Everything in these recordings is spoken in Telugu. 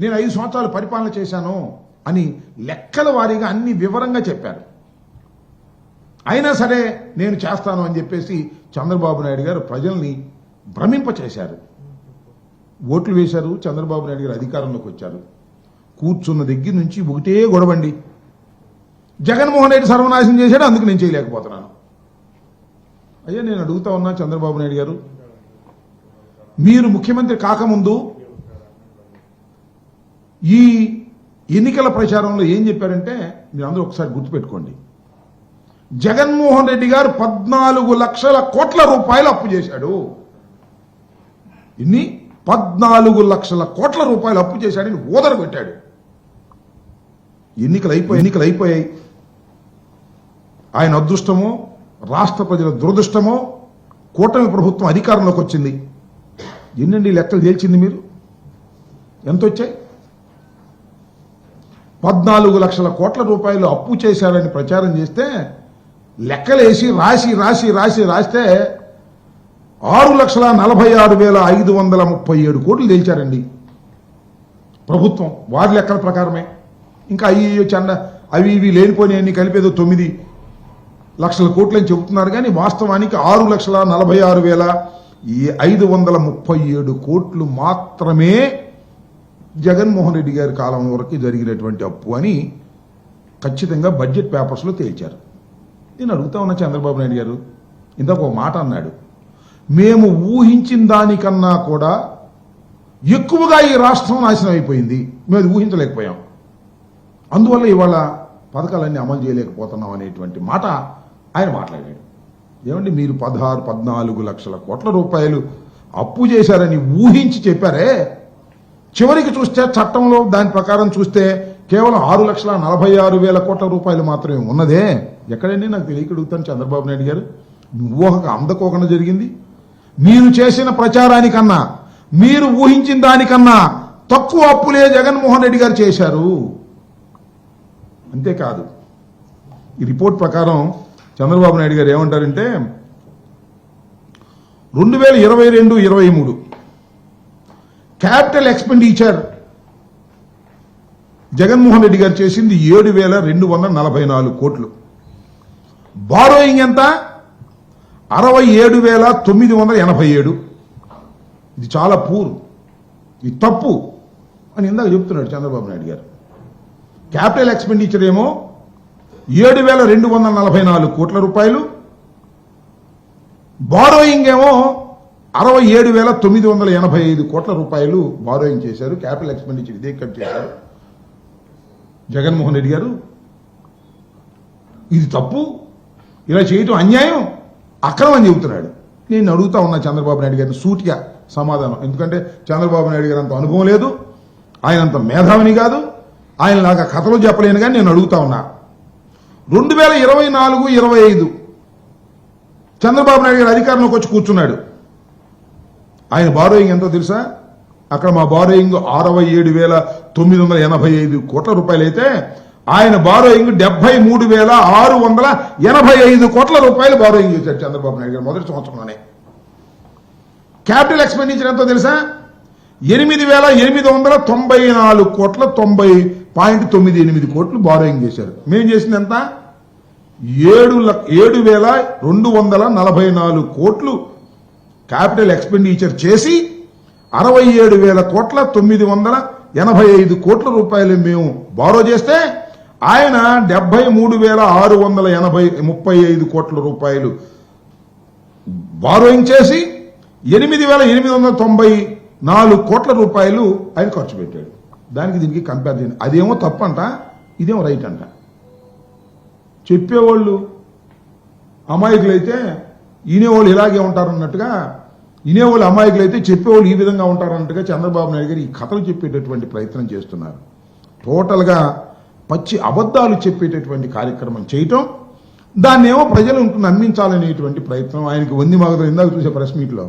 నేను 5 సంవత్సరాలు పరిపాలన చేశాను అని లెక్కల వారీగా అన్ని వివరంగా చెప్పారు. అయినా సరే నేను చేస్తాను అని చెప్పేసి చంద్రబాబు నాయుడు గారు ప్రజల్ని భ్రమింపచేశారు. ఓట్లు వేశారు. చంద్రబాబు నాయుడు గారు అధికారంలోకి వచ్చారు. కూర్చున్న దగ్గర నుంచి ఒకటే గొడవండి. జగన్మోహన్ రెడ్డి సర్వనాశనం చేశాడు, అందుకు నేను చేయలేకపోతున్నాను. అయ్యా, నేను అడుగుతా ఉన్నా చంద్రబాబు నాయుడు గారు, మీరు ముఖ్యమంత్రి కాకముందు ఈ ఎన్నికల ప్రచారంలో ఏం చెప్పారంటే, మీరు అందరూ ఒకసారి గుర్తుపెట్టుకోండి, జగన్మోహన్ రెడ్డి గారు 14 లక్షల కోట్ల రూపాయలు అప్పు చేశాడు. ఇన్ని 14 లక్షల కోట్ల రూపాయలు అప్పు చేశాడని ఓదర పెట్టాడు. ఎన్నికలు అయిపోయాయి. ఆయన అదృష్టమో రాష్ట్ర ప్రజల దురదృష్టమో కూటమి ప్రభుత్వం అధికారంలోకి వచ్చింది. ఎన్నండి లెక్కలు తేల్చింది మీరు? ఎంత వచ్చాయి? 14 లక్షల కోట్ల రూపాయలు అప్పు చేశారని ప్రచారం చేస్తే లెక్కలేసి రాస్తే 6,46,537 కోట్లు తేల్చారండి ప్రభుత్వం. వారి లెక్కల ప్రకారమే. ఇంకా అవి ఇవి లేనిపోయినాయన్ని కలిపేదో 9 లక్షల కోట్లు అని చెబుతున్నారు. కానీ వాస్తవానికి 6,46,537 కోట్లు మాత్రమే జగన్మోహన్ రెడ్డి గారి కాలం వరకు జరిగినటువంటి అప్పు అని ఖచ్చితంగా బడ్జెట్ పేపర్స్లో తేల్చారు. నేను అడుగుతా ఉన్నా చంద్రబాబు నాయుడు గారు, ఇందాక ఒక మాట అన్నాడు, మేము ఊహించిన దానికన్నా కూడా ఎక్కువగా ఈ రాష్ట్రం నాశనం అయిపోయింది, మేము అది ఊహించలేకపోయాం, అందువల్ల ఇవాళ పథకాలన్నీ అమలు చేయలేకపోతున్నాం అనేటువంటి మాట ఆయన మాట్లాడాడు. ఏమండి, మీరు 14 లక్షల కోట్ల రూపాయలు అప్పు చేశారని ఊహించి చెప్పారే, చివరికి చూస్తే చట్టంలో దాని ప్రకారం చూస్తే కేవలం 6,46,000 కోట్ల రూపాయలు మాత్రమే ఉన్నదే. ఎక్కడండి నాకు తెలియకడుగుతాను చంద్రబాబు నాయుడు గారు, ఊహకు అందకోకుండా జరిగింది. మీరు చేసిన ప్రచారానికన్నా, మీరు ఊహించిన దానికన్నా తక్కువ అప్పులే జగన్మోహన్ రెడ్డి గారు చేశారు. అంతేకాదు, ఈ రిపోర్ట్ ప్రకారం చంద్రబాబు నాయుడు గారు ఏమంటారంటే 2022-23 క్యాపిటల్ ఎక్స్పెండిచర్ జగన్మోహన్ రెడ్డి గారు చేసింది 7,244 కోట్లు. బారోయింగ్ ఎంత? 67,987. ఇది చాలా పూర్, ఇది తప్పు అని ఇందాక చెప్తున్నాడు చంద్రబాబు నాయుడు గారు. క్యాపిటల్ ఎక్స్పెండిచర్ ఏమో 7,244 కోట్ల రూపాయలు, బారోయింగ్ ఏమో 67,985 కోట్ల రూపాయలు బారోయింగ్ చేశారు. క్యాపిటల్ ఎక్స్పెండిచర్ ఇదే కట్ చేశారు జగన్మోహన్ రెడ్డి గారు. ఇది తప్పు, ఇలా చేయటం అన్యాయం, అక్రమం అని చెబుతున్నాడు. నేను అడుగుతా ఉన్నా చంద్రబాబు నాయుడు గారిని సూటిగా సమాధానం. ఎందుకంటే చంద్రబాబు నాయుడు గారు అంత అనుభవం లేదు, ఆయన అంత మేధావిని కాదు, ఆయన లాగా కథలు చెప్పలేను. కానీ నేను అడుగుతా ఉన్నా, 2024-25 చంద్రబాబు నాయుడు గారు అధికారంలోకి వచ్చి కూర్చున్నాడు. ఆయన బారోయింగ్ ఎంతో తెలుసా? అక్కడ మా బారోయింగ్ 67,985 కోట్ల రూపాయలు అయితే ఆయన బారోయింగ్ 73,685 కోట్ల రూపాయలు బారోయింగ్ చేశారు చంద్రబాబు నాయుడు గారు మొదటి సంవత్సరంలోనే. క్యాపిటల్ ఎక్స్పెండిచర్ ఎంతో తెలుసా? 8,894 కోట్ల 90.98 కోట్లు బారోయింగ్ చేశారు. మేము చేసింది ఎంత? 7,244 కోట్లు క్యాపిటల్ ఎక్స్పెండిచర్ చేసి 67,000 కోట్ల 985 కోట్ల రూపాయలు మేము బారో చేస్తే ఆయన 73,635 కోట్ల రూపాయలు బారోయింగ్ చేసి 8,894 కోట్ల రూపాయలు ఆయన ఖర్చు పెట్టాడు. దానికి దీనికి కంపేర్ చేయండి. అదేమో తప్పంట, ఇదేమో రైట్ అంట. చెప్పేవాళ్ళు అమాయకులైతే వినేవాళ్ళు ఇలాగే ఉంటారన్నట్టుగా, వినేవాళ్ళు అమాయకులైతే చెప్పేవాళ్ళు ఈ విధంగా ఉంటారన్నట్టుగా చంద్రబాబు నాయుడు గారు ఈ కథలు చెప్పేటటువంటి ప్రయత్నం చేస్తున్నారు. టోటల్గా పచ్చి అబద్ధాలు చెప్పేటటువంటి కార్యక్రమం చేయటం, దాన్నేమో ప్రజలు నమ్మించాలనేటువంటి ప్రయత్నం. ఆయనకి వంది మాగదు. ఇందాక చూసే ప్రెస్ మీట్లో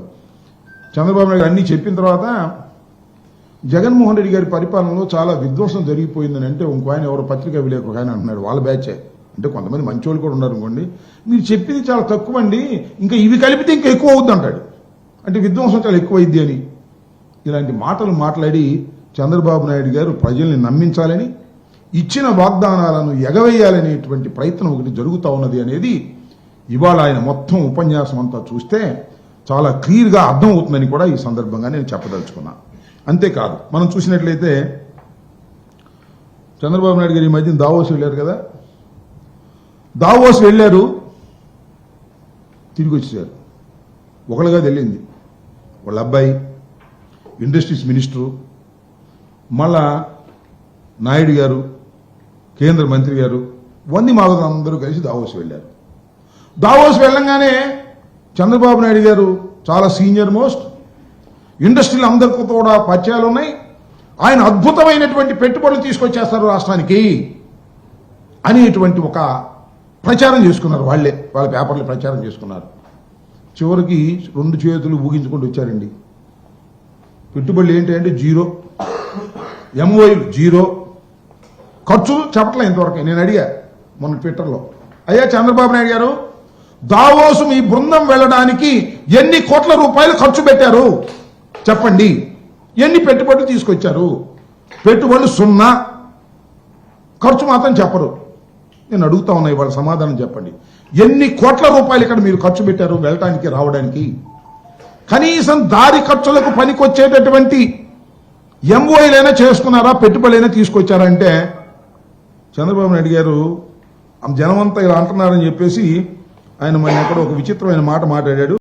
చంద్రబాబు నాయుడు అన్నీ చెప్పిన తర్వాత జగన్మోహన్ రెడ్డి గారి పరిపాలనలో చాలా విధ్వంసం జరిగిపోయిందని అంటే ఇంకో ఆయన ఎవరో పత్రికా విలేకరు ఆయన అంటున్నాడు, వాళ్ళ బ్యాచే. అంటే కొంతమంది మంచోళ్ళు కూడా ఉన్నారు అనుకోండి, మీరు చెప్పింది చాలా తక్కువ అండి, ఇంకా ఇవి కలిపితే ఇంకా ఎక్కువ అవుద్ది అంటాడు. అంటే విధ్వంసం చాలా ఎక్కువైద్ది అని ఇలాంటి మాటలు మాట్లాడి చంద్రబాబు నాయుడు గారు ప్రజల్ని నమ్మించాలని, ఇచ్చిన వాగ్దానాలను ఎగవేయాలనేటువంటి ప్రయత్నం ఒకటి జరుగుతూ ఉన్నది అనేది ఇవాళ ఆయన మొత్తం ఉపన్యాసం అంతా చూస్తే చాలా క్లియర్గా అర్థమవుతుందని కూడా ఈ సందర్భంగా నేను చెప్పదలుచుకున్నా. అంతేకాదు, మనం చూసినట్లయితే చంద్రబాబు నాయుడు గారు ఈ మధ్యన దావోస్ వెళ్ళారు కదా, దావోస్ వెళ్ళారు, తిరిగి వచ్చేసారు. ఒకళ్ళుగా వెళ్ళింది వాళ్ళ అబ్బాయి ఇండస్ట్రీస్ మినిస్టరు, మళ్ళా నాయుడు గారు కేంద్ర మంత్రి గారు, వంది మాధవ్ అందరూ కలిసి దావోస్ వెళ్ళారు. దావోస్ వెళ్ళంగానే చంద్రబాబు నాయుడు గారు చాలా సీనియర్ మోస్ట్, ఇండస్ట్రీలు అందరికీ కూడా పరిచయాలు ఉన్నాయి, ఆయన అద్భుతమైనటువంటి పెట్టుబడులు తీసుకొచ్చేస్తారు రాష్ట్రానికి అనేటువంటి ఒక ప్రచారం చేసుకున్నారు. వాళ్ళ పేపర్లు ప్రచారం చేసుకున్నారు. చివరికి 2 చేతులు ఊగించుకుంటూ వచ్చారండి. పెట్టుబడులు ఏంటి అంటే జీరో, ఎంఓయూలు జీరో, ఖర్చు చెప్పట్లే ఇంతవరకు. నేను అడిగా మొన్న ట్విట్టర్లో, అయ్యా చంద్రబాబు నాయుడు గారు, దావోసు మీ బృందం వెళ్ళడానికి ఎన్ని కోట్ల రూపాయలు ఖర్చు పెట్టారు చెప్పండి, ఎన్ని పెట్టుబడులు తీసుకొచ్చారు? పెట్టుబడులు 0, ఖర్చు మాత్రం చెప్పరు. నేను అడుగుతా ఉన్నా, ఇవాళ సమాధానం చెప్పండి. ఎన్ని కోట్ల రూపాయలు ఇక్కడ మీరు ఖర్చు పెట్టారు వెళ్ళటానికి రావడానికి? కనీసం దారి ఖర్చులకు పనికొచ్చేటటువంటి ఎంఓఐలైనా చేసుకున్నారా, పెట్టుబడులైనా తీసుకొచ్చారా అంటే చంద్రబాబు నాయుడు గారు జనమంతా ఇలా అంటున్నారని చెప్పేసి ఆయన మన ఎక్కడో ఒక విచిత్రమైన మాట మాట్లాడాడు.